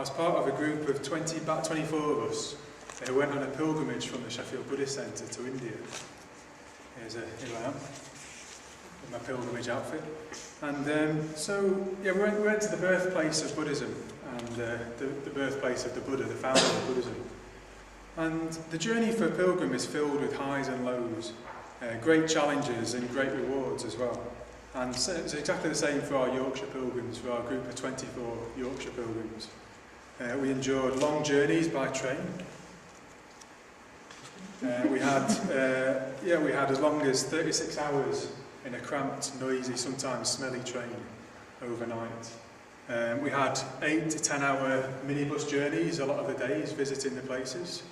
was part of a group of about 24 of us who went on a pilgrimage from the Sheffield Buddhist Centre to India. Here I am, with my pilgrimage outfit. And we went to the birthplace of Buddhism and the birthplace of the Buddha, the founder of Buddhism. And the journey for a pilgrim is filled with highs and lows, great challenges and great rewards as well. And so it's exactly the same for our Yorkshire pilgrims, for our group of 24 Yorkshire pilgrims. We endured long journeys by train. We had as long as 36 hours in a cramped, noisy, sometimes smelly train overnight. We had 8 to 10 hour minibus journeys a lot of the days, visiting the places.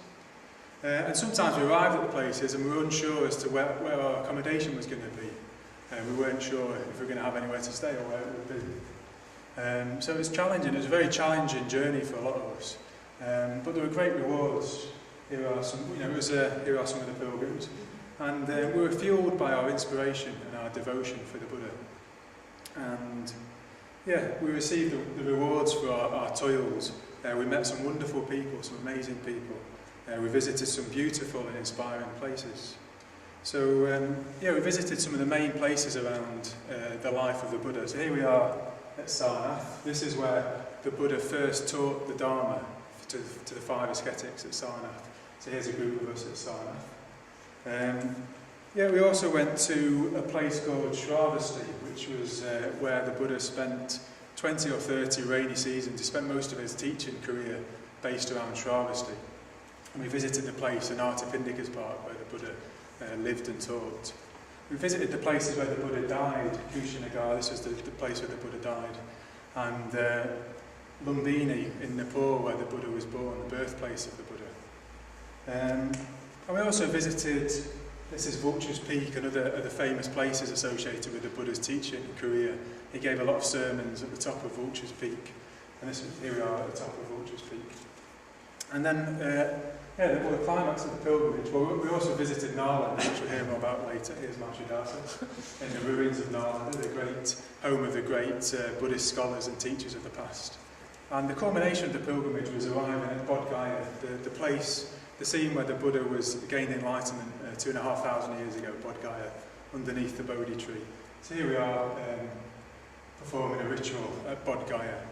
And sometimes we arrived at the places and we were unsure as to where our accommodation was going to be. We weren't sure if we were going to have anywhere to stay or where it would be. So it was challenging. It was a very challenging journey for a lot of us. But there were great rewards. Here are some of the pilgrims. And we were fueled by our inspiration and our devotion for the Buddha. And we received the rewards for our toils. We met some wonderful people, some amazing people. We visited some beautiful and inspiring places. So we visited some of the main places around the life of the Buddha. So here we are at Sarnath. This is where the Buddha first taught the Dharma to the 5 ascetics at Sarnath. So here's a group of us at Sarnath. We also went to a place called Shravasti, which was where the Buddha spent 20 or 30 rainy seasons. He spent most of his teaching career based around Shravasti. And we visited the place in Artapindika's Park where the Buddha lived and taught. We visited the places where the Buddha died. Kushinagar, this was the place where the Buddha died. And Lumbini in Nepal where the Buddha was born, the birthplace of the Buddha. And we also visited, this is Vulture's Peak, another of the famous places associated with the Buddha's teaching career. He gave a lot of sermons at the top of Vulture's Peak. And here we are at the top of Vulture's Peak. And then, the climax of the pilgrimage, we also visited Nalanda, which we'll hear more about later. Here's Machudasa, in the ruins of Nalanda, the great home of the great Buddhist scholars and teachers of the past. And the culmination of the pilgrimage was arriving at Bodh Gaya, the place, the scene where the Buddha was gained enlightenment 2,500 years ago, Bodh Gaya, underneath the Bodhi tree. So here we are performing a ritual at Bodh Gaya.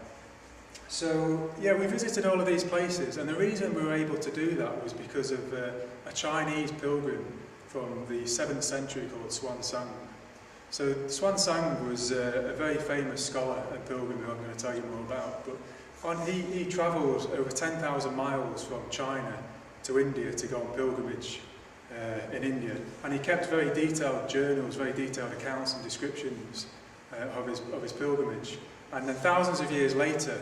So, we visited all of these places, and the reason we were able to do that was because of a Chinese pilgrim from the 7th century called Hsuan Tsang. So, Hsuan Tsang was a very famous scholar and pilgrim who I'm going to tell you more about, but he travelled over 10,000 miles from China to India to go on pilgrimage in India, and he kept very detailed journals, very detailed accounts and descriptions of his pilgrimage. And then thousands of years later,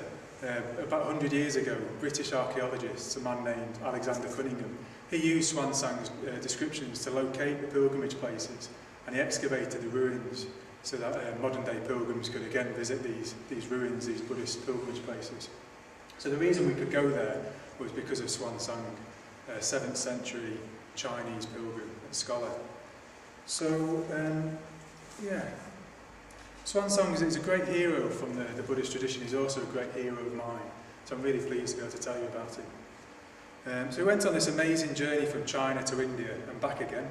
about 100 years ago, British archaeologists, a man named Alexander Cunningham, he used Hsuan Tsang's descriptions to locate the pilgrimage places, and he excavated the ruins so that modern-day pilgrims could again visit these ruins, these Buddhist pilgrimage places. So the reason we could go there was because of Hsuan Tsang, 7th century Chinese pilgrim and scholar. So, Hsuan Tsang is a great hero from the Buddhist tradition. He's also a great hero of mine. So I'm really pleased to be able to tell you about him. So he went on this amazing journey from China to India and back again.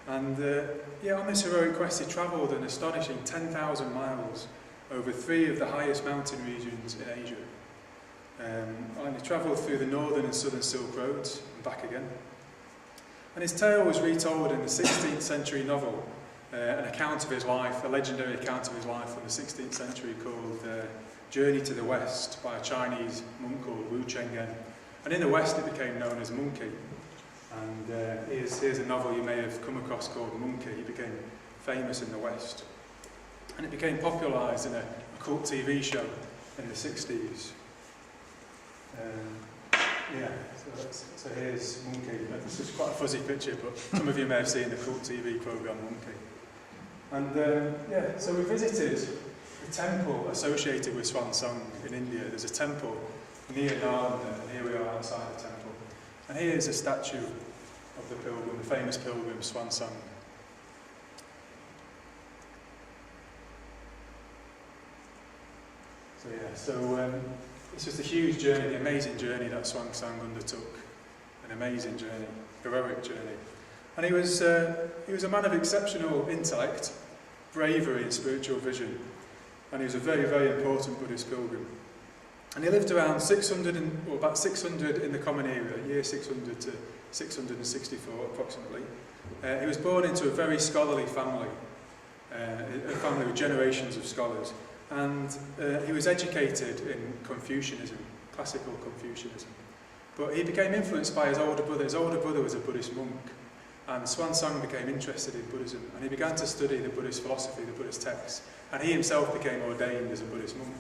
And on this heroic quest he travelled an astonishing 10,000 miles over 3 of the highest mountain regions in Asia. And he travelled through the northern and southern Silk Roads and back again. And his tale was retold in the 16th century novel, an account of his life, a legendary account of his life from the 16th century called Journey to the West by a Chinese monk called Wu Chenggen. And in the West it became known as Monkey. And here's a novel you may have come across called Monkey. He became famous in the West. And it became popularised in a cult TV show in the 60s. So here's Monkey. This is quite a fuzzy picture, but some of you may have seen the cult TV programme Monkey. And so we visited the temple associated with Hsuan Tsang in India. There's a temple near Nalanda, and here we are outside the temple. And here is a statue of the pilgrim, the famous pilgrim Hsuan Tsang. This was the huge journey, the amazing journey that Hsuan Tsang undertook. An amazing journey, heroic journey. And he was a man of exceptional intellect, bravery and spiritual vision. And he was a very, very important Buddhist pilgrim. And he lived around about 600 in the Common Era, year 600 to 664 approximately. He was born into a very scholarly family, a family with generations of scholars. And he was educated in Confucianism, classical Confucianism. But he became influenced by his older brother. His older brother was a Buddhist monk. And Hsuan Tsang became interested in Buddhism. And he began to study the Buddhist philosophy, the Buddhist texts. And he himself became ordained as a Buddhist monk.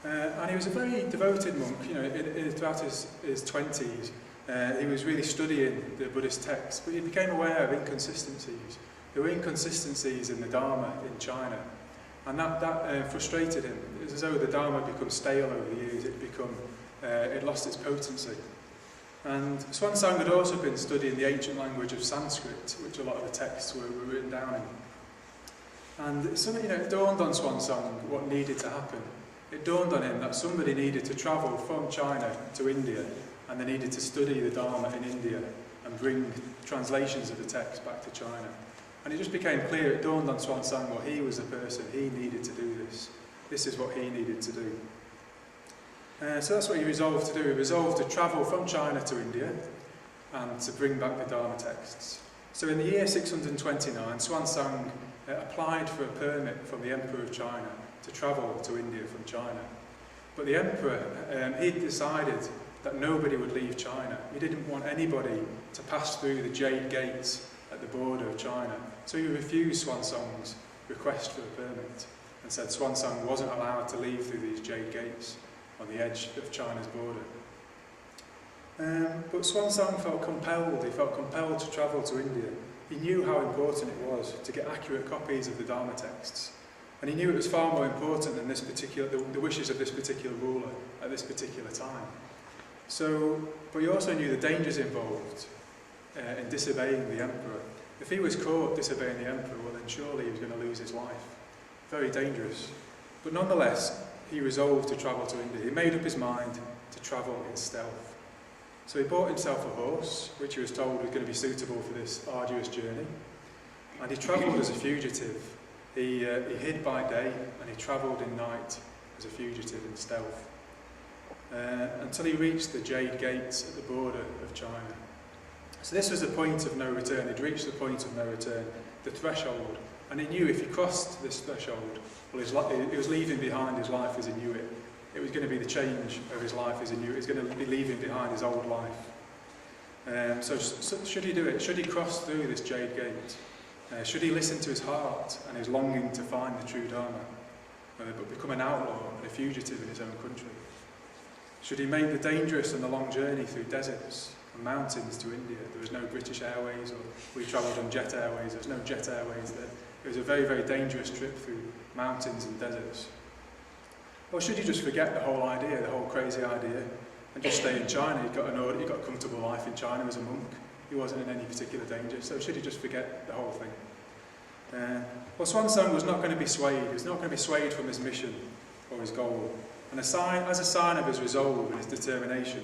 And he was a very devoted monk. You know, throughout his 20s, he was really studying the Buddhist texts. But he became aware of inconsistencies. There were inconsistencies in the Dharma in China. And that frustrated him. It was as though the Dharma had become stale over the years. It lost its potency. And Hsuan Tsang had also been studying the ancient language of Sanskrit, which a lot of the texts were written down in. And it dawned on Hsuan Tsang what needed to happen. It dawned on him that somebody needed to travel from China to India, and they needed to study the Dharma in India and bring translations of the text back to China. And it just became clear, it dawned on Hsuan Tsang, well, he was the person, he needed to do this. This is what he needed to do. So that's what he resolved to do. He resolved to travel from China to India and to bring back the Dharma texts. So in the year 629, Hsuan Tsang applied for a permit from the Emperor of China to travel to India from China. But the Emperor, he decided that nobody would leave China. He didn't want anybody to pass through the Jade Gates at the border of China. So he refused Hsuan Tsang's request for a permit and said Hsuan Tsang wasn't allowed to leave through these Jade Gates on the edge of China's border. But Hsuan Tsang felt compelled. He felt compelled to travel to India. He knew how important it was to get accurate copies of the Dharma texts. And he knew it was far more important than the wishes of this particular ruler at this particular time. But he also knew the dangers involved in disobeying the emperor. If he was caught disobeying the emperor, well then surely he was going to lose his life. Very dangerous. But nonetheless, he resolved to travel to India. He made up his mind to travel in stealth. So he bought himself a horse, which he was told was going to be suitable for this arduous journey. And he travelled as a fugitive. He hid by day and he travelled in night as a fugitive in stealth. Until he reached the Jade Gates at the border of China. So this was the point of no return. He'd reached the point of no return, the threshold. And he knew if he crossed this threshold, well, he was leaving behind his life as he knew it. It was going to be the change of his life as he knew it. He was going to be leaving behind his old life. So should he do it? Should he cross through this Jade Gate? Should he listen to his heart and his longing to find the true Dharma, but become an outlaw and a fugitive in his own country? Should he make the dangerous and the long journey through deserts and mountains to India? There was no British Airways, or we travelled on Jet Airways. There was no Jet Airways there. It was a very, very dangerous trip through mountains and deserts. Or should he just forget the whole idea, the whole crazy idea, and just stay in China? He got a comfortable life in China as a monk. He wasn't in any particular danger, so should he just forget the whole thing? Well, Hsuan Tsang was not going to be swayed. He was not going to be swayed from his mission or his goal. And as a sign of his resolve and his determination,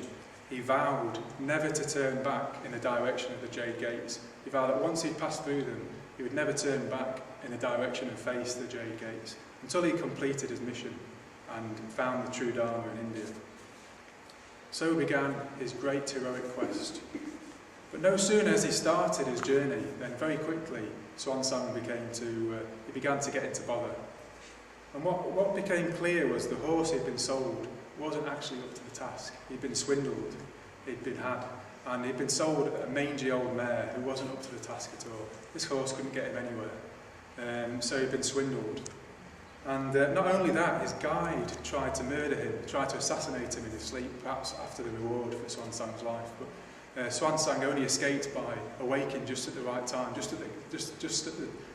he vowed never to turn back in the direction of the Jade Gates. He vowed that once he'd passed through them, he would never turn back in the direction and face the Jade Gates until he completed his mission and found the true Dharma in India. So began his great heroic quest. But no sooner as he started his journey, then very quickly Hsuan Tsang began to get into bother. And what became clear was the horse he'd been sold wasn't actually up to the task. He'd been swindled, he'd been had, and he'd been sold a mangy old mare who wasn't up to the task at all. This horse couldn't get him anywhere, so he'd been swindled. And not only that, his guide tried to murder him, tried to assassinate him in his sleep, perhaps after the reward for Hsuan Tsang's life. But Hsuan Tsang only escaped by awaking just at the right time, just at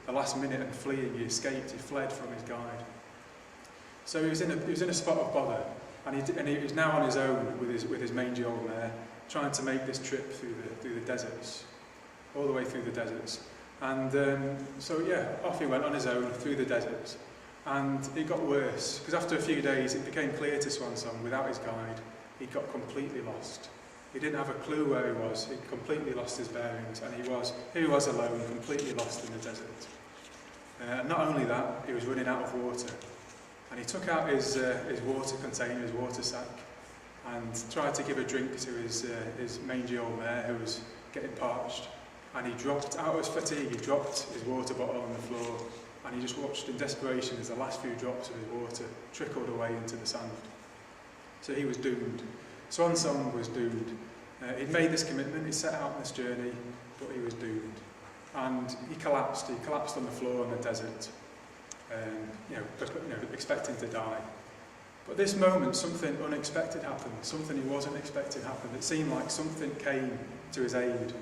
the last minute and fleeing. He escaped, he fled from his guide. So he was in a spot of bother, and he was now on his own with his mangy old mare, trying to make this trip through the deserts, all the way through the deserts. And off he went on his own through the deserts. And it got worse, because after a few days it became clear to Hsuan Tsang, without his guide, he'd got completely lost. He didn't have a clue where he was, he'd completely lost his bearings, and here he was alone, completely lost in the desert. Not only that, he was running out of water. And he took out his water container, his water sack, and tried to give a drink to his mangy old mare who was getting parched. And he dropped, out of his fatigue, he dropped his water bottle on the floor, and he just watched in desperation as the last few drops of his water trickled away into the sand. So he was doomed. Hsuan Tsang was doomed. He'd made this commitment, he set out on this journey, but he was doomed. And he collapsed on the floor in the desert, expecting to die. But this moment, something unexpected happened, something he wasn't expecting happened. It seemed like something came to his aid.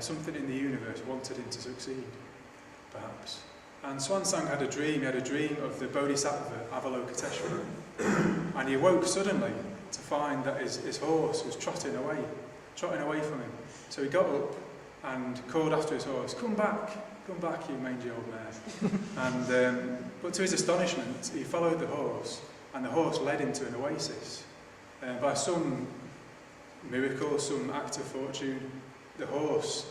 Something in the universe wanted him to succeed, perhaps. And Hsuan Tsang had a dream of the Bodhisattva, Avalokiteshvara. And he awoke suddenly to find that his horse was trotting away from him. So he got up and called after his horse, come back, you mangy old mare. But to his astonishment, he followed the horse, and the horse led him to an oasis. By some miracle, some act of fortune, the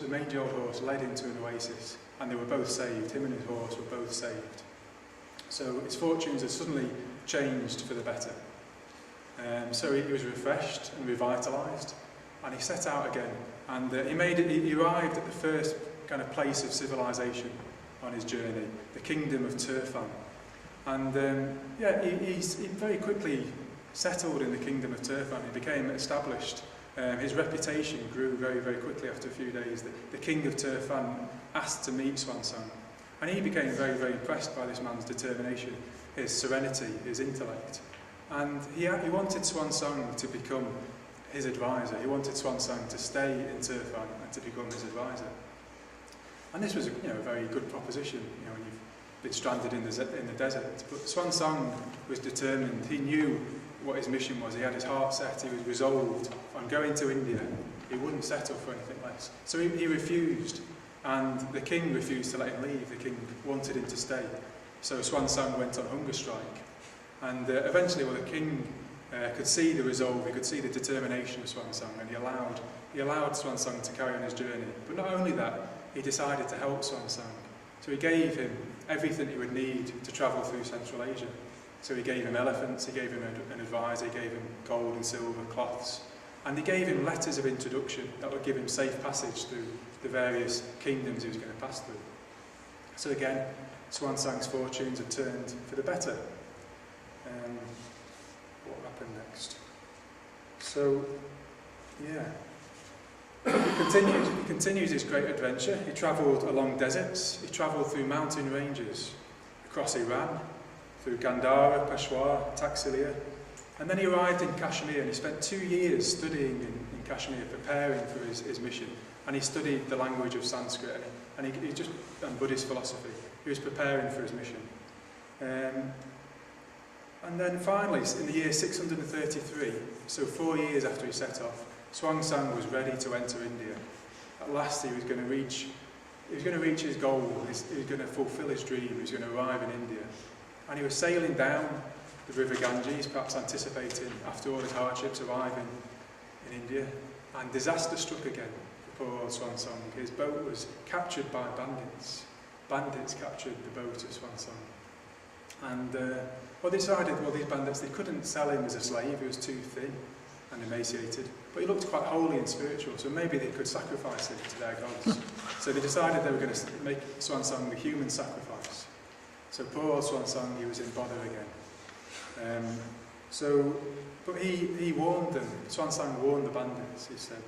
mangy old horse led him to an oasis, and they were both saved. Him and his horse were both saved. So his fortunes had suddenly changed for the better. So he was refreshed and revitalised, and he set out again. And he arrived at the first kind of place of civilization on his journey, the kingdom of Turfan. And he very quickly settled in the kingdom of Turfan. He became established. His reputation grew very, very quickly after a few days. The king of Turfan asked to meet Hsuan Tsang, and he became very, very impressed by this man's determination, his serenity, his intellect. And he wanted Hsuan Tsang to become his advisor. He wanted Hsuan Tsang to stay in Turfan and to become his advisor. And this was a very good proposition, when you've been stranded in the desert. But Hsuan Tsang was determined. He knew what his mission was. He had his heart set. He was resolved on going to India. He wouldn't settle for anything less. So he refused, and the king refused to let him leave. The king wanted him to stay. So Hsuan Tsang went on hunger strike. And eventually, the king could see the resolve, he could see the determination of Hsuan Tsang, and he allowed Hsuan Tsang to carry on his journey. But not only that, he decided to help Hsuan Tsang. So he gave him everything he would need to travel through Central Asia. So he gave him elephants, he gave him an advisor, he gave him gold and silver cloths, and he gave him letters of introduction that would give him safe passage through the various kingdoms he was going to pass through. So again, Hsuan Tsang's fortunes had turned for the better. What happened next? So, he continued his great adventure. He travelled along deserts, he travelled through mountain ranges, across Iran, through Gandhara, Peshawar, Taxilia, and then he arrived in Kashmir, and he spent 2 years studying in Kashmir, preparing for his mission. And he studied the language of Sanskrit and Buddhist philosophy. He was preparing for his mission. And then finally, in the year 633, so 4 years after he set off, Hsuan Tsang was ready to enter India. At last, he was going to reach his goal. He was going to fulfill his dream. He was going to arrive in India. And he was sailing down the river Ganges, perhaps anticipating, after all his hardships, arriving in India. And disaster struck again for poor old Hsuan Tsang. His boat was captured by bandits. Bandits captured the boat of Hsuan Tsang. And they decided, these bandits, they couldn't sell him as a slave. He was too thin and emaciated. But he looked quite holy and spiritual, so maybe they could sacrifice him to their gods. So they decided they were going to make Hsuan Tsang the human sacrifice. So poor old Hsuan Tsang, he was in bother again. But he warned them. Hsuan Tsang warned the bandits. He said,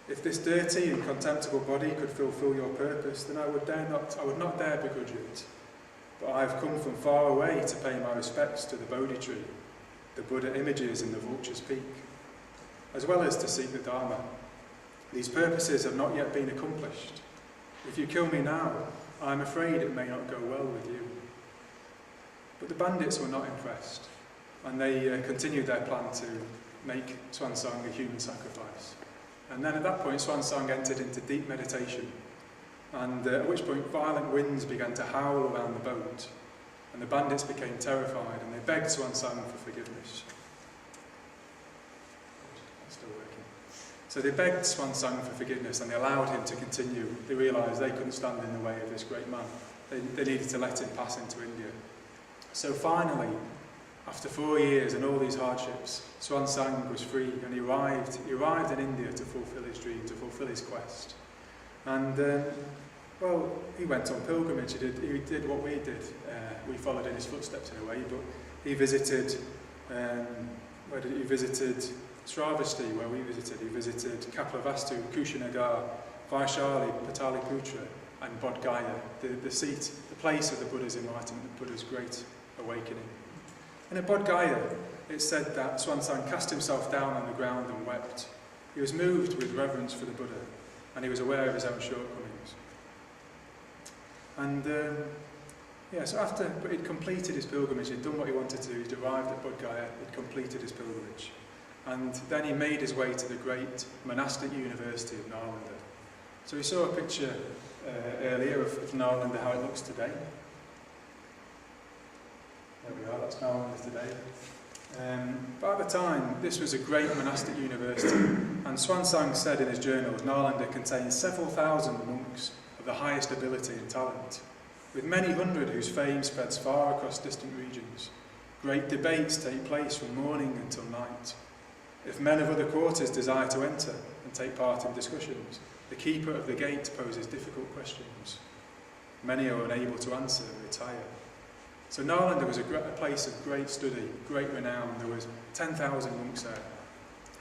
"If this dirty and contemptible body could fulfill your purpose, then I would not dare begrudge it. But I have come from far away to pay my respects to the Bodhi tree, the Buddha images in the vulture's peak, as well as to seek the Dharma. These purposes have not yet been accomplished. If you kill me now, I am afraid it may not go well with you." But the bandits were not impressed, and they continued their plan to make Hsuan Tsang a human sacrifice. And then at that point, Hsuan Tsang entered into deep meditation, and at which point violent winds began to howl around the boat, And the bandits became terrified and they begged Hsuan Tsang for forgiveness. That's still working. So they begged Hsuan Tsang for forgiveness and they allowed him to continue. They realised they couldn't stand in the way of this great man. They needed to let him pass into India. So finally, after 4 years and all these hardships, Hsuan Tsang was free and he arrived in India to fulfil his dream, to fulfil his quest. And well, he went on pilgrimage, he did what we did. We followed in his footsteps in a way, but he visited, he visited Sravasti, where we visited. He visited Kapilavastu, Kushinagar, Vaishali, Pataliputra, and Bodh Gaya, the seat, the place of the Buddha's enlightenment, the Buddha's great awakening. And at Bodh Gaya, it said that Hsuan Tsang cast himself down on the ground and wept. He was moved with reverence for the Buddha, and he was aware of his own shortcomings. And but he'd completed his pilgrimage, he'd done what he wanted to do, he'd arrived at Bodh Gaya, he'd completed his pilgrimage. And then he made his way to the great monastic university of Nalanda. So we saw a picture earlier of Nalanda, how it looks today. There we are, that's Nalanda today. But at the time, this was a great monastic university, and Hsuan Tsang said in his journals, Nalanda contains several thousand monks of the highest ability and talent, with many hundred whose fame spreads far across distant regions. Great debates take place from morning until night. If men of other quarters desire to enter and take part in discussions, the keeper of the gate poses difficult questions. Many are unable to answer and retire. So Nalanda was a place of great study, great renown. There was 10,000 monks there,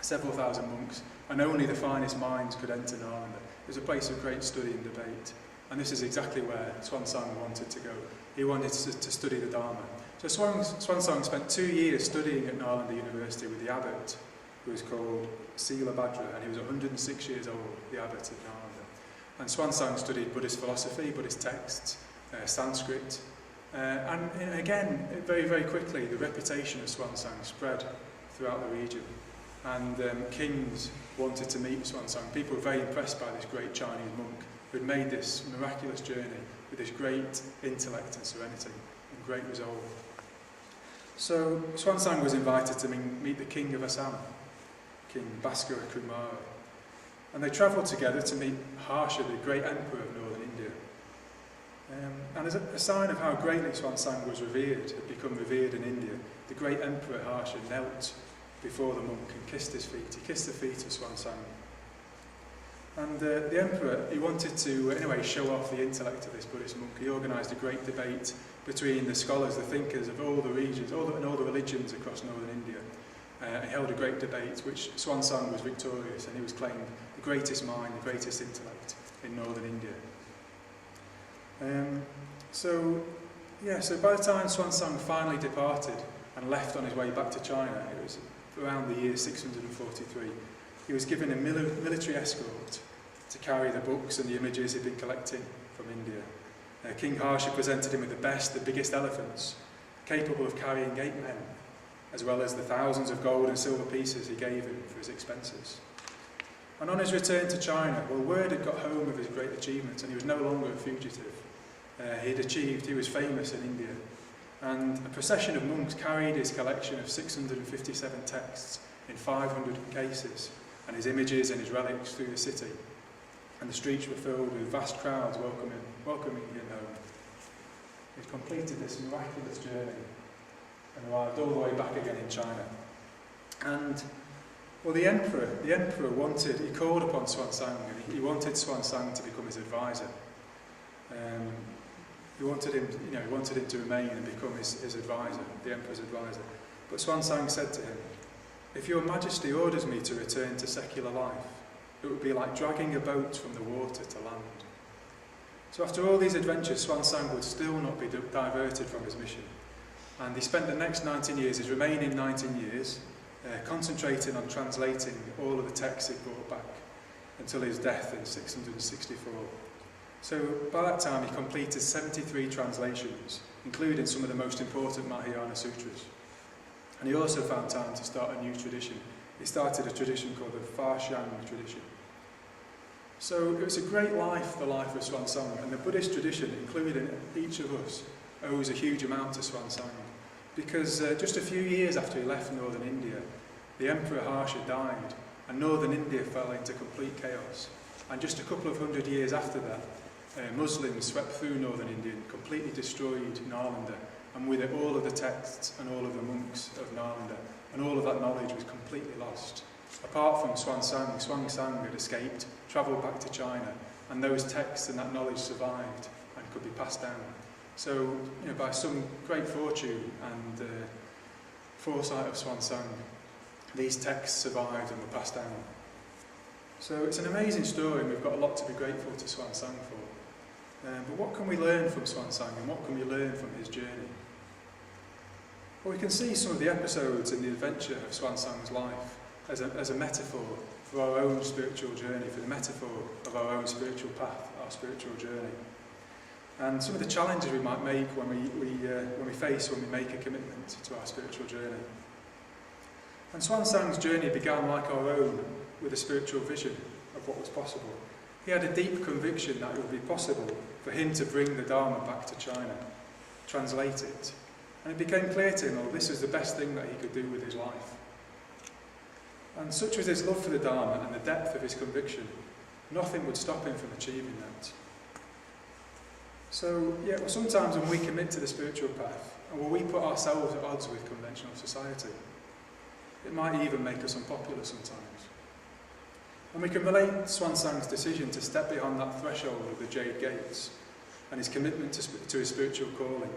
several thousand monks, and only the finest minds could enter Nalanda. It was a place of great study and debate. And this is exactly where Hsuan Tsang wanted to go. He wanted to study the Dharma. So Hsuan Tsang spent 2 years studying at Nalanda University with the abbot, who was called Sila Bhadra, and he was 106 years old, the abbot of Nalanda. And Hsuan Tsang studied Buddhist philosophy, Buddhist texts, Sanskrit, and again, very, very quickly, the reputation of Hsuan Tsang spread throughout the region. And kings wanted to meet Hsuan Tsang. People were very impressed by this great Chinese monk who had made this miraculous journey with this great intellect and serenity and great resolve. So Hsuan Tsang was invited to meet the king of Assam, King Bhaskara Kumara. And they travelled together to meet Harsha, the great emperor of northern India. And as a sign of how greatly Hsuan Tsang was revered, had become revered in India, the great emperor Harsha knelt before the monk and kissed his feet. He kissed the feet of Hsuan Tsang. And the emperor, he wanted to, in a way, show off the intellect of this Buddhist monk. He organised a great debate between the scholars, the thinkers of all the regions, all the religions across northern India. He held a great debate, which Hsuan Tsang was victorious, and he was claimed the greatest mind, the greatest intellect in northern India. So by the time Hsuan Tsang finally departed and left on his way back to China, it was around the year 643, he was given a military escort to carry the books and the images he'd been collecting from India. King Harsha presented him with the biggest elephants, capable of carrying 8 men, as well as the thousands of gold and silver pieces he gave him for his expenses. And on his return to China, word had got home of his great achievements, and he was no longer a fugitive. He was famous in India. And a procession of monks carried his collection of 657 texts in 500 cases, and his images and his relics through the city. And the streets were filled with vast crowds welcoming him home. He completed this miraculous journey and arrived all the way back again in China. And the emperor he called upon Hsuan Tsang, and he wanted Hsuan Tsang to become his advisor. He wanted him to remain and become his advisor, the emperor's advisor. But Hsuan Tsang said to him, "If your majesty orders me to return to secular life, it would be like dragging a boat from the water to land." So after all these adventures, Hsuan Tsang would still not be diverted from his mission. And he spent the next 19 years, his remaining 19 years, concentrating on translating all of the texts he brought back until his death in 664. So by that time he completed 73 translations, including some of the most important Mahayana sutras. And he also found time to start a new tradition. He started a tradition called the Fa-Xiang tradition. So it was a great life, the life of Hsuan Tsang, and the Buddhist tradition, including each of us, owes a huge amount to Hsuan Tsang, because just a few years after he left northern India, the Emperor Harsha died, and northern India fell into complete chaos. And just a couple of hundred years after that, Muslims swept through northern India and completely destroyed Nalanda, and with it all of the texts and all of the monks of Nalanda, and all of that knowledge was completely lost. Apart from Hsuan Tsang had escaped, travelled back to China, and those texts and that knowledge survived and could be passed down. So, by some great fortune and foresight of Hsuan Tsang, these texts survived and were passed down. So it's an amazing story, and we've got a lot to be grateful to Hsuan Tsang for. But what can we learn from Hsuan Tsang, and what can we learn from his journey? Well, we can see some of the episodes in the adventure of Hsuan Tsang's life as a metaphor for our own spiritual journey, for the metaphor of our own spiritual path, our spiritual journey. And some of the challenges we might make when we make a commitment to our spiritual journey. And Hsuan Tsang's journey began like our own, with a spiritual vision of what was possible. He had a deep conviction that it would be possible for him to bring the Dharma back to China, translate it. And it became clear to him that this was the best thing that he could do with his life. And such was his love for the Dharma and the depth of his conviction, nothing would stop him from achieving that. So, sometimes when we commit to the spiritual path, and when we put ourselves at odds with conventional society, it might even make us unpopular sometimes. And we can relate Hsuan Tsang's decision to step beyond that threshold of the Jade Gates and his commitment to his spiritual calling,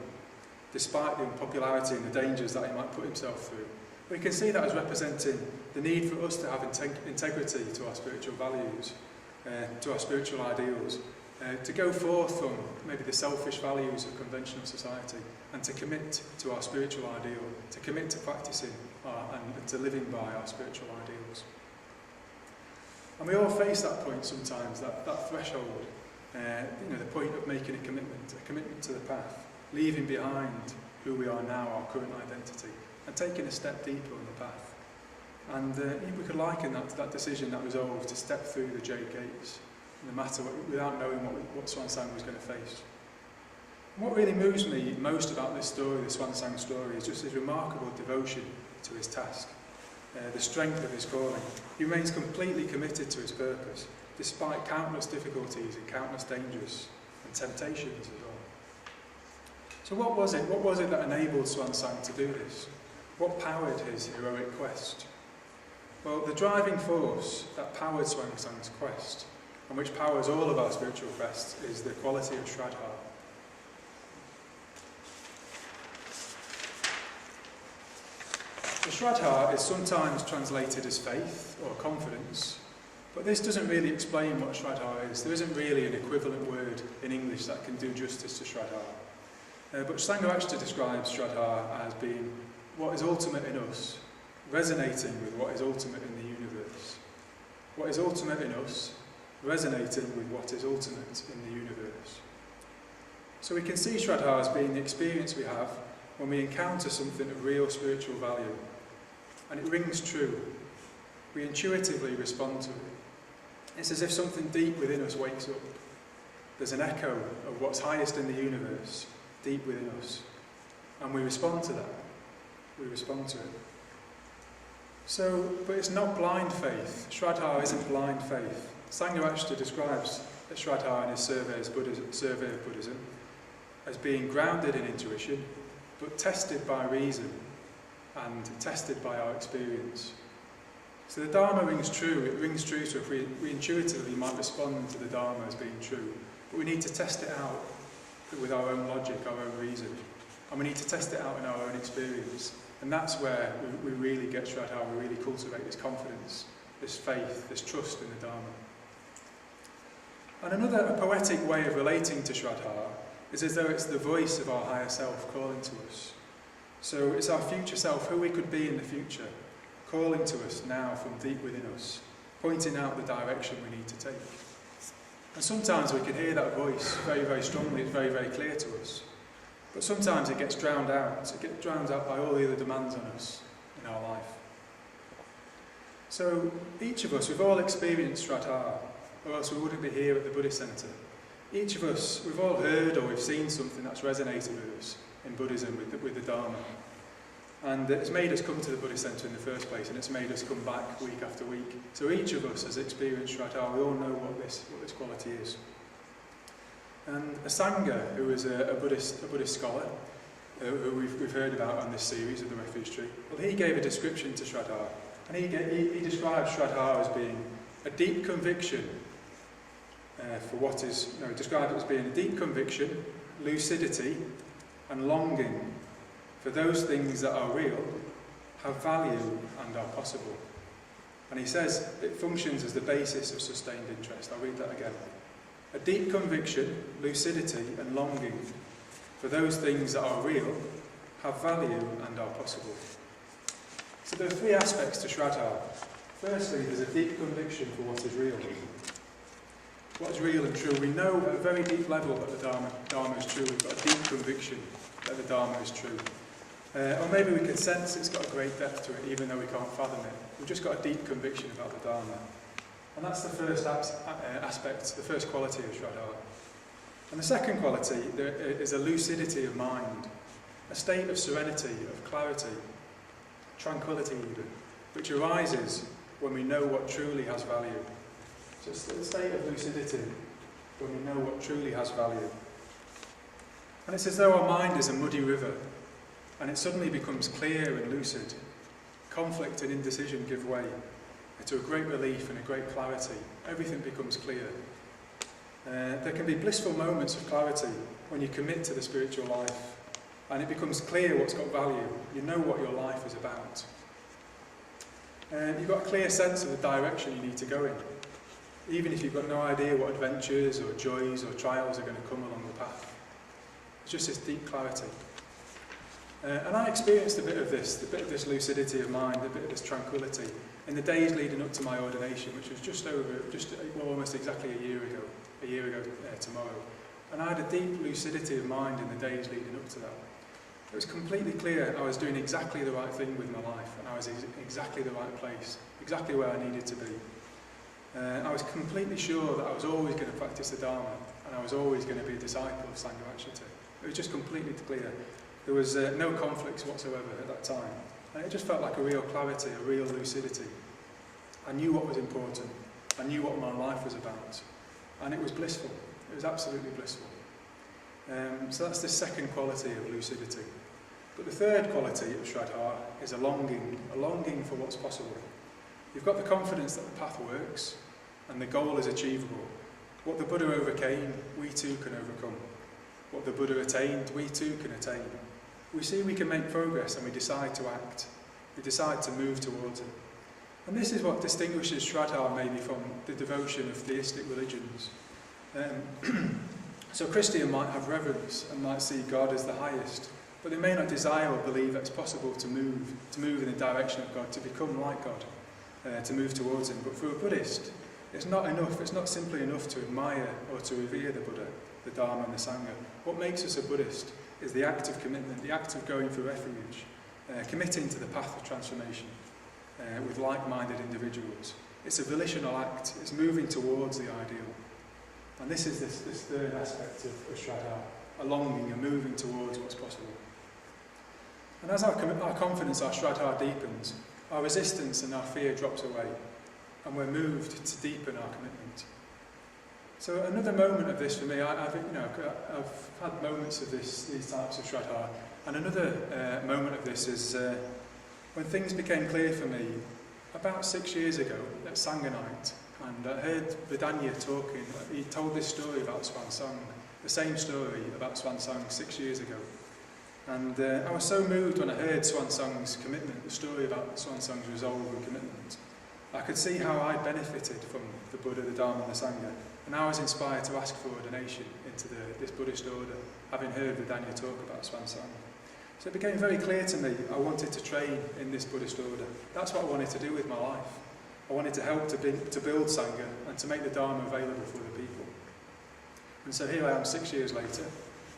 despite the unpopularity and the dangers that he might put himself through. We can see that as representing the need for us to have integrity to our spiritual values, to our spiritual ideals, to go forth from maybe the selfish values of conventional society and to commit to our spiritual ideal, to commit to practicing and to living by our spiritual ideals. And we all face that point sometimes, that threshold, the point of making a commitment to the path, leaving behind who we are now, our current identity, and taking a step deeper on the path. And we could liken that to that decision, that resolve to step through the Jade Gates, no matter without knowing what Hsuan Tsang was going to face. And what really moves me most about this story, the Hsuan Tsang story, is just his remarkable devotion to his task, the strength of his calling. He remains completely committed to his purpose, despite countless difficulties and countless dangers and temptations as well. So what was it? What was it that enabled Hsuan Tsang to do this? What powered his heroic quest? Well, the driving force that powered Hsuan Tsang's quest, and which powers all of our spiritual quests, is the quality of sraddha. The sraddha is sometimes translated as faith or confidence, but this doesn't really explain what sraddha is. There isn't really an equivalent word in English that can do justice to sraddha. But Sangharakshita describes sraddha as being what is ultimate in us, resonating with what is ultimate in the universe. What is ultimate in us, resonating with what is ultimate in the universe. So we can see sraddha as being the experience we have when we encounter something of real spiritual value, and it rings true. We intuitively respond to it. It's as if something deep within us wakes up. There's an echo of what's highest in the universe, deep within us, and we respond to that. We respond to it. So, but it's not blind faith. Sraddha isn't blind faith. Sangharakshita describes Sraddha in his survey of Buddhism as being grounded in intuition, but tested by reason and tested by our experience. So the Dharma rings true. It rings true, so if we intuitively might respond to the Dharma as being true, but we need to test it out with our own logic, our own reason, and we need to test it out in our own experience. And that's where we really get Sraddha, we really cultivate this confidence, this faith, this trust in the Dharma. And a poetic way of relating to Sraddha is as though it's the voice of our higher self calling to us. So it's our future self, who we could be in the future, calling to us now from deep within us, pointing out the direction we need to take. And sometimes we can hear that voice very, very strongly, it's very, very clear to us. But sometimes it gets drowned out. It gets drowned out by all the other demands on us in our life. So each of us, we've all experienced sraddha, or else we wouldn't be here at the Buddhist Centre. Each of us, we've all heard or we've seen something that's resonated with us in Buddhism, with the Dharma. And it's made us come to the Buddhist centre in the first place, and it's made us come back week after week. So each of us has experienced sraddha. We all know what this quality is. And a Sangha, who is a Buddhist scholar, who we've heard about on this series of the Refuge Tree, well, he gave a description to sraddha, and he described sraddha as being a deep conviction he described it as being a deep conviction, lucidity, and longing for those things that are real, have value, and are possible. And he says it functions as the basis of sustained interest. I'll read that again. A deep conviction, lucidity, and longing for those things that are real, have value, and are possible. So there are three aspects to sraddha. Firstly, there's a deep conviction for what is real. What is real and true. We know at a very deep level that the Dharma is true. We've got a deep conviction that the Dharma is true. Or maybe we can sense it's got a great depth to it, even though we can't fathom it. We've just got a deep conviction about the Dharma. And that's the first aspect, the first quality of sraddha. And the second quality is a lucidity of mind, a state of serenity, of clarity, tranquility even, which arises when we know what truly has value. So it's a state of lucidity when we know what truly has value. And it's as though our mind is a muddy river, and it suddenly becomes clear and lucid. Conflict and indecision give way to a great relief and a great clarity. Everything becomes clear. There can be blissful moments of clarity when you commit to the spiritual life, and it becomes clear what's got value. You know what your life is about. You've got a clear sense of the direction you need to go in, even if you've got no idea what adventures or joys or trials are going to come along the path. It's just this deep clarity. And I experienced a bit of this lucidity of mind, a bit of this tranquility in the days leading up to my ordination, which was almost exactly a year ago tomorrow. And I had a deep lucidity of mind in the days leading up to that. It was completely clear I was doing exactly the right thing with my life, and I was in exactly the right place, exactly where I needed to be. I was completely sure that I was always going to practice the Dharma, and I was always going to be a disciple of Sangha Vachita. It was just completely clear. There was no conflicts whatsoever at that time. And it just felt like a real clarity, a real lucidity. I knew what was important. I knew what my life was about. And it was blissful. It was absolutely blissful. So that's the second quality of lucidity. But the third quality of sraddha is a longing for what's possible. You've got the confidence that the path works and the goal is achievable. What the Buddha overcame, we too can overcome. What the Buddha attained, we too can attain. We see we can make progress and we decide to act. We decide to move towards it. And this is what distinguishes sraddha maybe from the devotion of theistic religions. So a Christian might have reverence and might see God as the highest, but they may not desire or believe that it's possible to move in the direction of God, to become like God, to move towards Him. But for a Buddhist, it's not enough. It's not simply enough to admire or to revere the Buddha, the Dharma and the Sangha. What makes us a Buddhist is the act of commitment, the act of going for refuge, committing to the path of transformation with like-minded individuals. It's a volitional act. It's moving towards the ideal. And this is this third aspect of sraddha, a longing, a moving towards what's possible. And as our confidence, our sraddha deepens, our resistance and our fear drops away, and we're moved to deepen our commitment. So another moment of this for me, I've had moments of these types of sraddha, and another moment of this is when things became clear for me about 6 years ago at Sangha night, and I heard Vidanya talking. He told this story about Hsuan Tsang, the same story about Hsuan Tsang 6 years ago. And I was so moved when I heard Hsuan Tsang's commitment, the story about Hsuan Tsang's resolve and commitment. I could see how I benefited from the Buddha, the Dharma and the Sangha, and I was inspired to ask for ordination into this Buddhist order, having heard Vidanya talk about Hsuan Tsang. So it became very clear to me I wanted to train in this Buddhist order. That's what I wanted to do with my life. I wanted to help to build Sangha and to make the Dharma available for the people. And so here I am 6 years later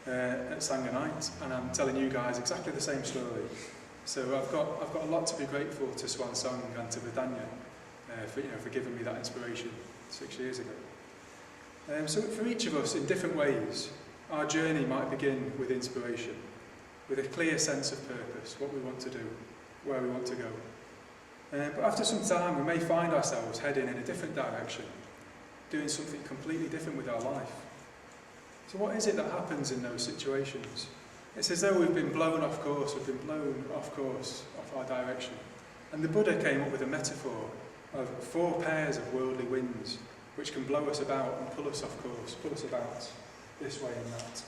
at Sangha night, and I'm telling you guys exactly the same story. So I've got a lot to be grateful to Hsuan Tsang and to Vidanya for giving me that inspiration 6 years ago. So for each of us, in different ways, our journey might begin with inspiration, with a clear sense of purpose, what we want to do, where we want to go. But after some time, we may find ourselves heading in a different direction, doing something completely different with our life. So what is it that happens in those situations? It's as though we've been blown off course, off our direction. And the Buddha came up with a metaphor of 4 pairs of worldly winds, which can blow us about and pull us off course, pull us about this way and that.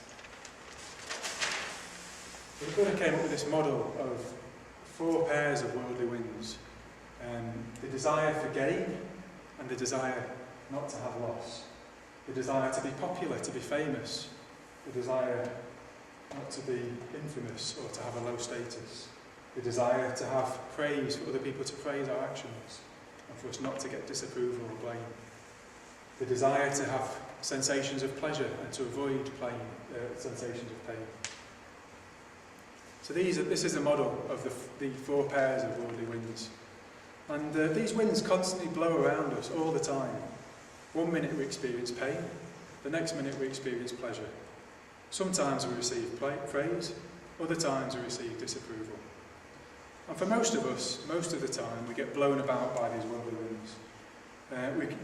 The Buddha came up with this model of 4 pairs of worldly winds. The desire for gain and the desire not to have loss. The desire to be popular, to be famous. The desire not to be infamous or to have a low status. The desire to have praise, for other people to praise our actions, and for us not to get disapproval or blame. The desire to have sensations of pleasure and to avoid sensations of pain. So this is a model of the 4 pairs of worldly winds. And these winds constantly blow around us all the time. One minute we experience pain, the next minute we experience pleasure. Sometimes we receive praise, other times we receive disapproval. And for most of us, most of the time, we get blown about by these worldly winds.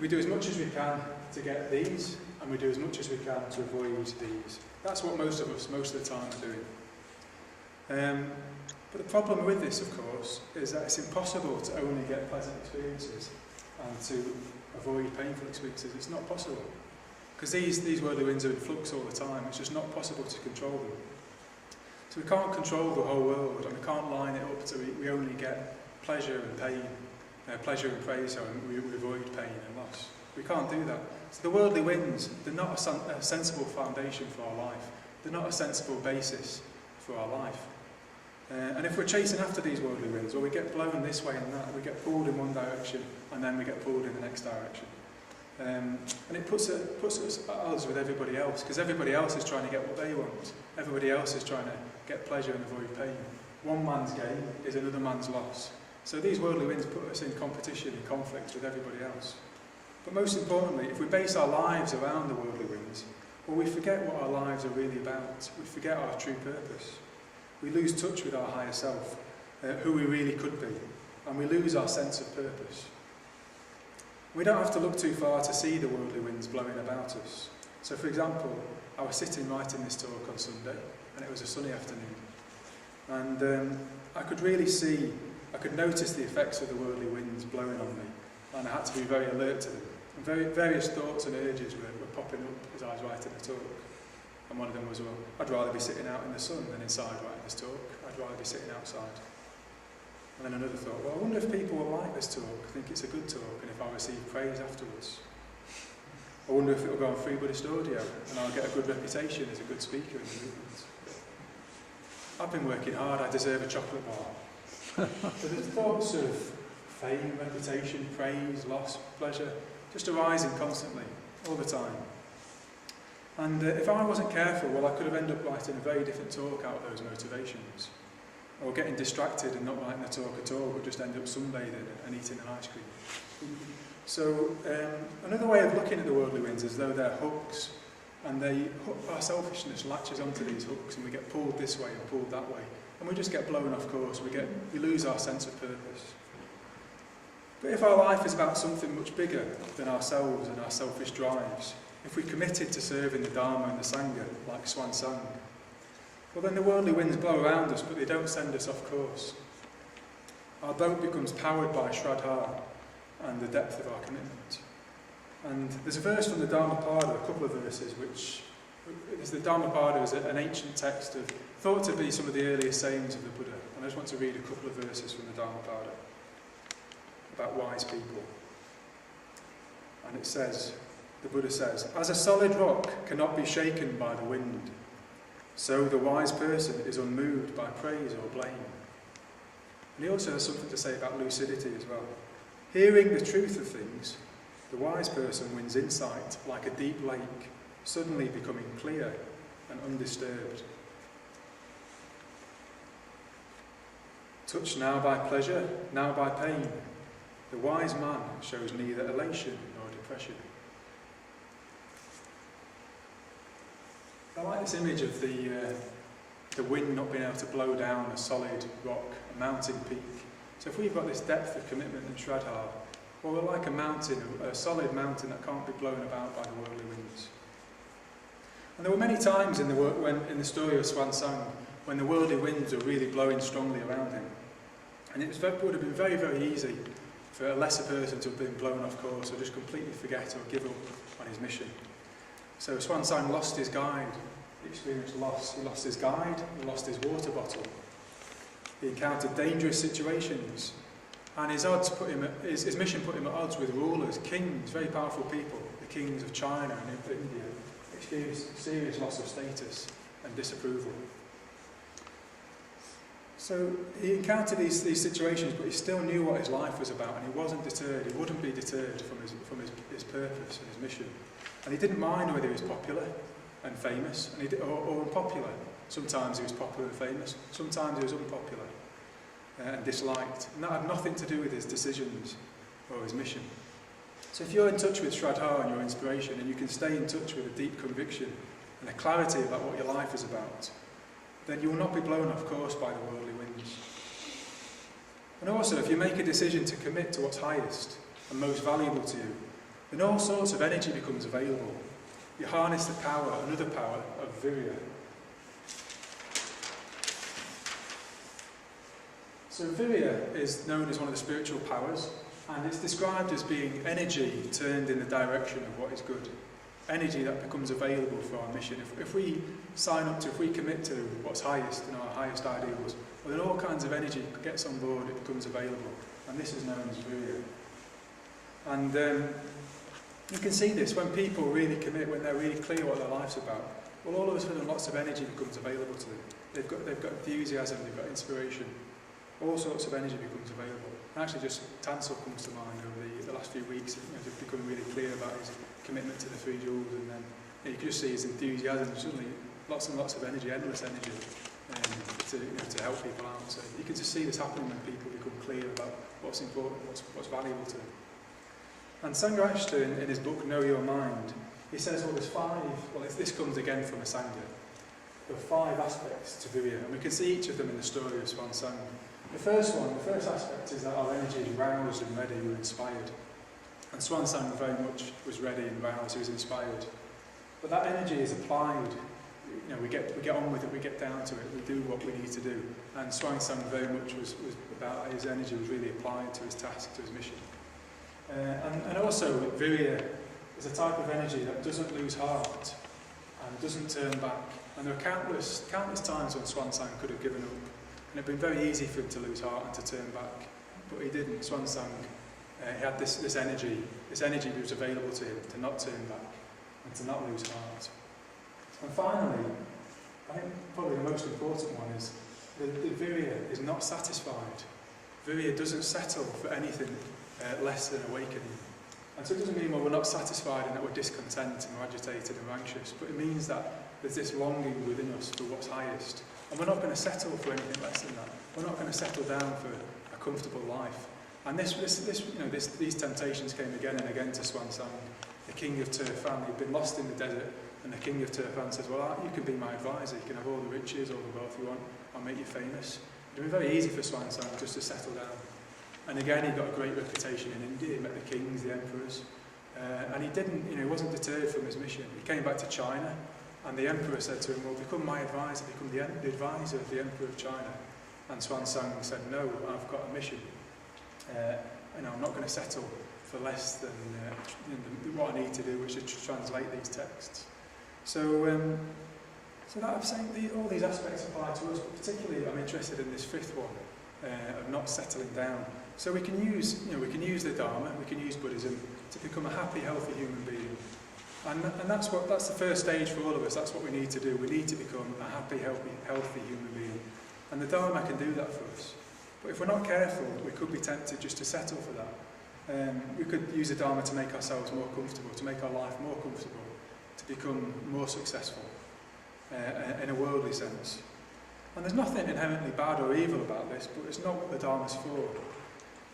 We do as much as we can to get these, and we do as much as we can to avoid these. That's what most of us, most of the time, are doing. But the problem with this, of course, is that it's impossible to only get pleasant experiences and to avoid painful experiences. It's not possible. Because these worldly winds are in flux all the time. It's just not possible to control them. So we can't control the whole world, and we can't line it up so we only get pleasure and pain, pleasure and praise, and we avoid pain and loss. We can't do that. So the worldly winds, they're not a sensible foundation for our life. They're not a sensible basis for our life. And if we're chasing after these worldly winds, well, we get blown this way and that, we get pulled in one direction, and then we get pulled in the next direction. And it puts us at odds with everybody else, because everybody else is trying to get what they want. Everybody else is trying to get pleasure and avoid pain. One man's gain is another man's loss. So these worldly winds put us in competition, in conflict with everybody else. But most importantly, if we base our lives around the worldly winds, well, we forget what our lives are really about. We forget our true purpose. We lose touch with our higher self, who we really could be, and we lose our sense of purpose. We don't have to look too far to see the worldly winds blowing about us. So, for example, I was sitting writing this talk on Sunday, and it was a sunny afternoon. And I could notice the effects of the worldly winds blowing on me, and I had to be very alert to them. And various thoughts and urges were popping up as I was writing the talk. And one of them was, well, I'd rather be sitting out in the sun than inside writing this talk. I'd rather be sitting outside. And then another thought, well, I wonder if people will like this talk, think it's a good talk, and if I receive praise afterwards. I wonder if it will go on free Buddhist audio, and I'll get a good reputation as a good speaker in the movement. I've been working hard, I deserve a chocolate bar. So there's thoughts of fame, reputation, praise, loss, pleasure, just arising constantly, all the time. And if I wasn't careful, well, I could have ended up writing a very different talk out of those motivations. Or getting distracted and not writing the talk at all, but just end up sunbathing and eating an ice cream. So another way of looking at the worldly winds is as though they're hooks, and our selfishness latches onto these hooks, and we get pulled this way and pulled that way, and we just get blown off course. We lose our sense of purpose. But if our life is about something much bigger than ourselves and our selfish drives, if we committed to serving the Dharma and the Sangha, like Hsuan Tsang, well, then the worldly winds blow around us, but they don't send us off course. Our boat becomes powered by sraddha and the depth of our commitment. And there's a verse from the Dhammapada, a couple of verses, the Dhammapada is an ancient text thought to be some of the earliest sayings of the Buddha. And I just want to read a couple of verses from the Dhammapada about wise people. And it says, the Buddha says, as a solid rock cannot be shaken by the wind, so the wise person is unmoved by praise or blame. And he also has something to say about lucidity as well. Hearing the truth of things, the wise person wins insight like a deep lake, suddenly becoming clear and undisturbed. Touched now by pleasure, now by pain, the wise man shows neither elation nor depression. I like this image of the wind not being able to blow down a solid rock, a mountain peak. So if we've got this depth of commitment and sraddha, well, we're like a mountain, a solid mountain that can't be blown about by the worldly winds. And there were many times in the story of Hsuan Tsang when the worldly winds were really blowing strongly around him. And would have been very, very easy for a lesser person to have been blown off course or just completely forget or give up on his mission. So Hsuan Tsang lost his guide. He experienced loss. He lost his guide. He lost his water bottle. He encountered dangerous situations. And his mission put him at odds with rulers, kings, very powerful people, the kings of China and India. Experienced serious loss of status and disapproval. So he encountered these situations, but he still knew what his life was about, and he wasn't deterred. He wouldn't be deterred from his purpose and his mission. And he didn't mind whether he was popular and famous, or unpopular. Sometimes he was popular and famous. Sometimes he was unpopular and disliked. And that had nothing to do with his decisions or his mission. So if you're in touch with sraddha and your inspiration, and you can stay in touch with a deep conviction and a clarity about what your life is about, then you will not be blown off course by the worldly winds. And also, if you make a decision to commit to what's highest and most valuable to you, then all sorts of energy becomes available. You harness the power, another power, of virya. So virya is known as one of the spiritual powers, and it's described as being energy turned in the direction of what is good. Energy that becomes available for our mission. If we sign up to, if we commit to what's highest and our highest ideals, well, then all kinds of energy gets on board, it becomes available. And this is known as virya. And you can see this when people really commit, when they're really clear what their life's about. Well, all of a sudden, lots of energy becomes available to them. They've got enthusiasm, they've got inspiration. All sorts of energy becomes available. And actually, just Tansel comes to mind over the last few weeks. They've become really clear about his commitment to the three jewels, and then you can just see his enthusiasm. Suddenly, lots and lots of energy, endless energy, to help people out. So you can just see this happening when people become clear about what's important, what's valuable to them. And Sangha in his book Know Your Mind, he says, well, there's five. Well, this comes again from a Sangha. There are 5 aspects to virya, and we can see each of them in the story of Hsuan Tsang. The first aspect is that our energy is roused and ready, we're inspired. And Hsuan Tsang very much was ready and roused, he was inspired. But that energy is applied. We get on with it, we get down to it, we do what we need to do. And Hsuan Tsang very much was about his energy was really applied to his task, to his mission. And also virya is a type of energy that doesn't lose heart and doesn't turn back. And there are countless times when Hsuan Tsang could have given up. And it had been very easy for him to lose heart and to turn back. But he didn't. Hsuan Tsang, he had this energy was available to him to not turn back and to not lose heart. And finally, I think probably the most important one is the virya is not satisfied. Virya doesn't settle for anything less than awakening. And so it doesn't mean, we're not satisfied and that we're discontent and we're agitated and we're anxious, but it means that there's this longing within us for what's highest. And we're not going to settle for anything less than that. We're not going to settle down for a comfortable life. And these temptations came again and again to Hsuan Tsang, the king of Turfan. He'd been lost in the desert, and the king of Turfan says, well, you can be my advisor, you can have all the riches, all the wealth you want, I'll make you famous. It would be very easy for Hsuan Tsang just to settle down. And again, he got a great reputation in India. He met the kings, the emperors, and he wasn't deterred from his mission. He came back to China, and the emperor said to him, well, become my advisor, become the advisor of the emperor of China. And Hsuan Tsang said, no, I've got a mission. I'm not going to settle for less than what I need to do, which is to translate these texts. So that I'm saying all these aspects apply to us, but particularly I'm interested in this 5th one, of not settling down. So we can use the Dharma, we can use Buddhism to become a happy, healthy human being. And that's the first stage for all of us. That's what we need to do. We need to become a happy, healthy human being. And the Dharma can do that for us. But if we're not careful, we could be tempted just to settle for that. We could use the Dharma to make ourselves more comfortable, to make our life more comfortable, to become more successful in a worldly sense. And there's nothing inherently bad or evil about this, but it's not what the Dharma's for.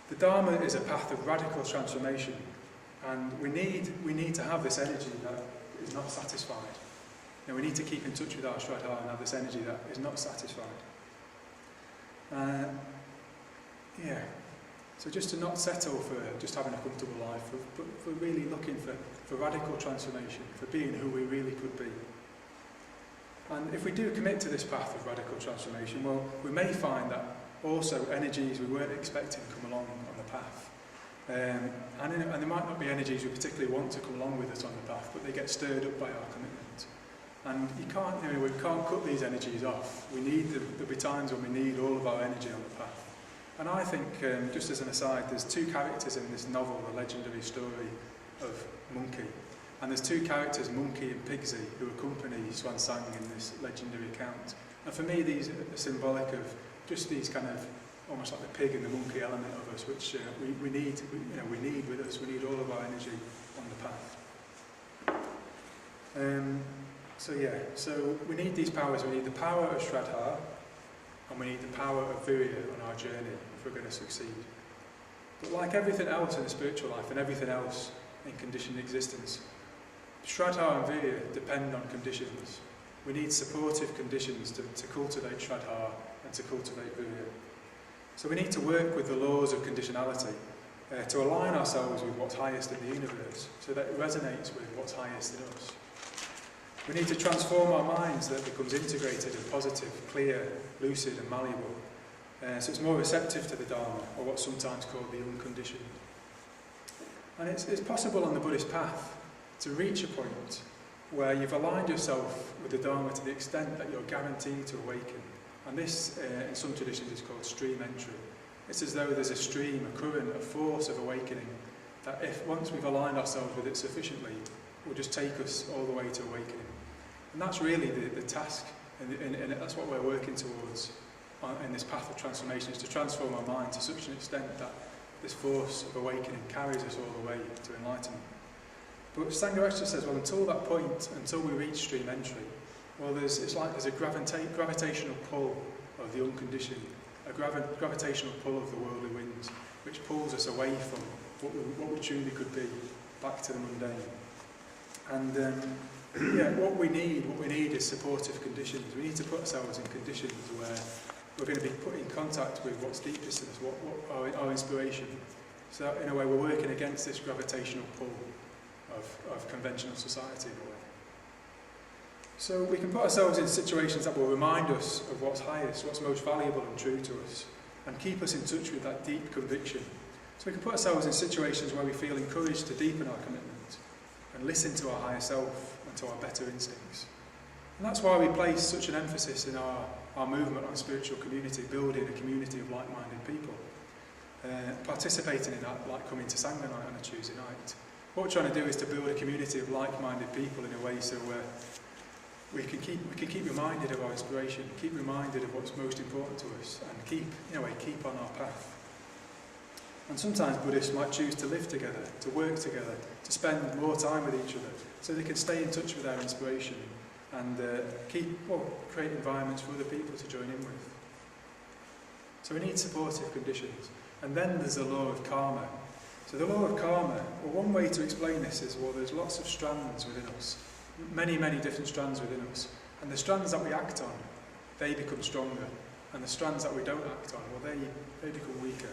The Dharma is a path of radical transformation, and we need to have this energy that is not satisfied. we need to keep in touch with our sraddha and have this energy that is not satisfied. So just to not settle for just having a comfortable life, but for really looking for radical transformation, for being who we really could be. And if we do commit to this path of radical transformation, well, we may find that also energies we weren't expecting come along on the path. And there might not be energies we particularly want to come along with us on the path, but they get stirred up by our commitment. And we can't cut these energies off. There'll be times when we need all of our energy on the path. And I think, just as an aside, there's two characters in this novel, the legendary story of Monkey. And there's two characters, Monkey and Pigsy, who accompany Hsuan Tsang in this legendary account. And for me, these are symbolic of just these kind of, almost like the pig and the monkey element of us, which we need with us. We need all of our energy on the path. So we need these powers. We need the power of sraddha, and we need the power of virya on our journey if we're going to succeed. But like everything else in the spiritual life and everything else in conditioned existence, sraddha and virya depend on conditions. We need supportive conditions to cultivate sraddha and to cultivate virya. So we need to work with the laws of conditionality to align ourselves with what's highest in the universe, so that it resonates with what's highest in us. We need to transform our minds so that it becomes integrated and positive, clear, lucid and malleable. So it's more receptive to the Dharma, or what's sometimes called the unconditioned. And it's possible on the Buddhist path to reach a point where you've aligned yourself with the Dharma to the extent that you're guaranteed to awaken. And this, in some traditions, is called stream entry. It's as though there's a stream, a current, a force of awakening, that if once we've aligned ourselves with it sufficiently, will just take us all the way to awakening. And that's really the task, and that's what we're working towards in this path of transformation, is to transform our mind to such an extent that this force of awakening carries us all the way to enlightenment. But Sangharakshita says, well, until that point, until we reach stream entry, well, there's a gravitational pull of the unconditioned, a gravitational pull of the worldly winds, which pulls us away from what we truly could be, back to the mundane. And what we need is supportive conditions. We need to put ourselves in conditions where we're going to be put in contact with what's deepest in us, what our inspiration. So in a way, we're working against this gravitational pull of conventional society in a way. So we can put ourselves in situations that will remind us of what's highest, what's most valuable and true to us, and keep us in touch with that deep conviction. So we can put ourselves in situations where we feel encouraged to deepen our commitment and listen to our higher self and to our better instincts. And that's why we place such an emphasis in our movement on spiritual community, building a community of like-minded people, participating in that, like coming to Sangha night on a Tuesday night. What we're trying to do is to build a community of like-minded people in a way so we can keep reminded of our inspiration, keep reminded of what's most important to us, and keep on our path. And sometimes Buddhists might choose to live together, to work together, to spend more time with each other, so they can stay in touch with their inspiration and create environments for other people to join in with. So we need supportive conditions. And then there's the law of karma. So the law of karma, well, one way to explain this is, well, there's lots of strands within us, many, many different strands within us. And the strands that we act on, they become stronger. And the strands that we don't act on, well, they become weaker.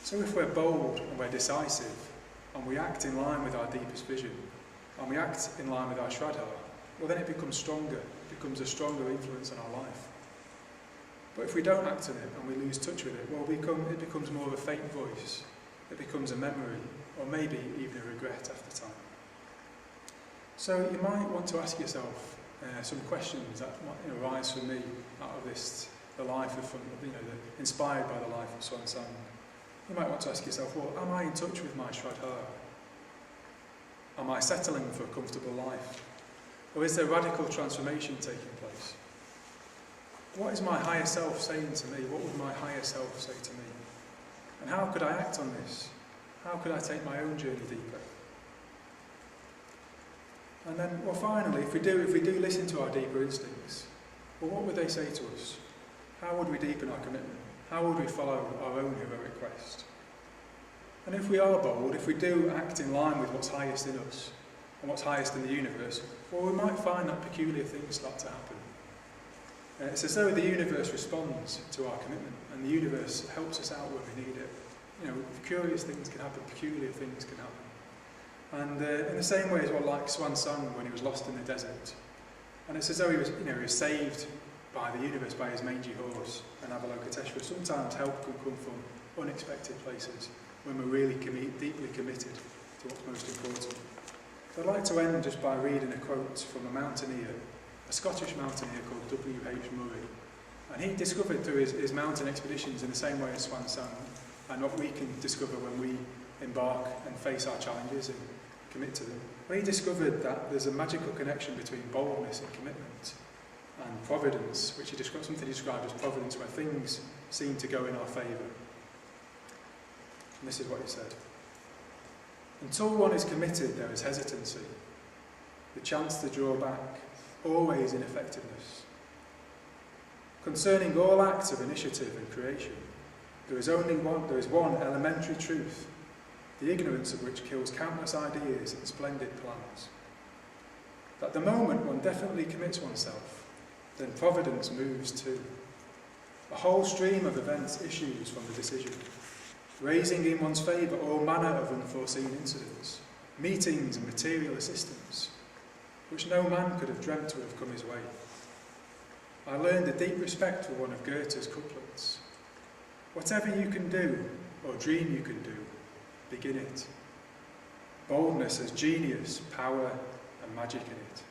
So if we're bold and we're decisive, and we act in line with our deepest vision, and we act in line with our sraddha, well, then it becomes stronger. It becomes a stronger influence on our life. But if we don't act on it and we lose touch with it, well, it becomes more of a faint voice. It becomes a memory, or maybe even a regret after time. So you might want to ask yourself some questions that might arise for me out of this, inspired by the life of Hsuan Tsang. You might want to ask yourself, well, am I in touch with my sraddha? Am I settling for a comfortable life? Or is there radical transformation taking place? What is my higher self saying to me? What would my higher self say to me? And how could I act on this? How could I take my own journey deeper? And then, well, finally, if we do listen to our deeper instincts, well, what would they say to us? How would we deepen our commitment? How would we follow our own heroic quest? And if we are bold, if we do act in line with what's highest in us, and what's highest in the universe, or we might find that peculiar things start to happen. It's as though the universe responds to our commitment, and the universe helps us out when we need it. You know, curious things can happen, peculiar things can happen. And in the same way as well, like Hsuan Tsang when he was lost in the desert. And it's as though he was saved by the universe, by his mangy horse and Avalokiteshvara. Sometimes help can come from unexpected places when we're really deeply committed to what's most important. So I'd like to end just by reading a quote from a mountaineer, a Scottish mountaineer called W.H. Murray. And he discovered through his mountain expeditions in the same way as Hsuan Tsang, and what we can discover when we embark and face our challenges and commit to them. But he discovered that there's a magical connection between boldness and commitment and providence, which he described, something he described as providence, where things seem to go in our favour. And this is what he said. Until one is committed, there is hesitancy, the chance to draw back, always ineffectiveness. Concerning all acts of initiative and creation, there is one elementary truth, the ignorance of which kills countless ideas and splendid plans. That the moment one definitely commits oneself, then providence moves too. A whole stream of events issues from the decision, raising in one's favour all manner of unforeseen incidents, meetings and material assistance, which no man could have dreamt to have come his way. I learned a deep respect for one of Goethe's couplets. Whatever you can do, or dream you can do, begin it. Boldness has genius, power and magic in it.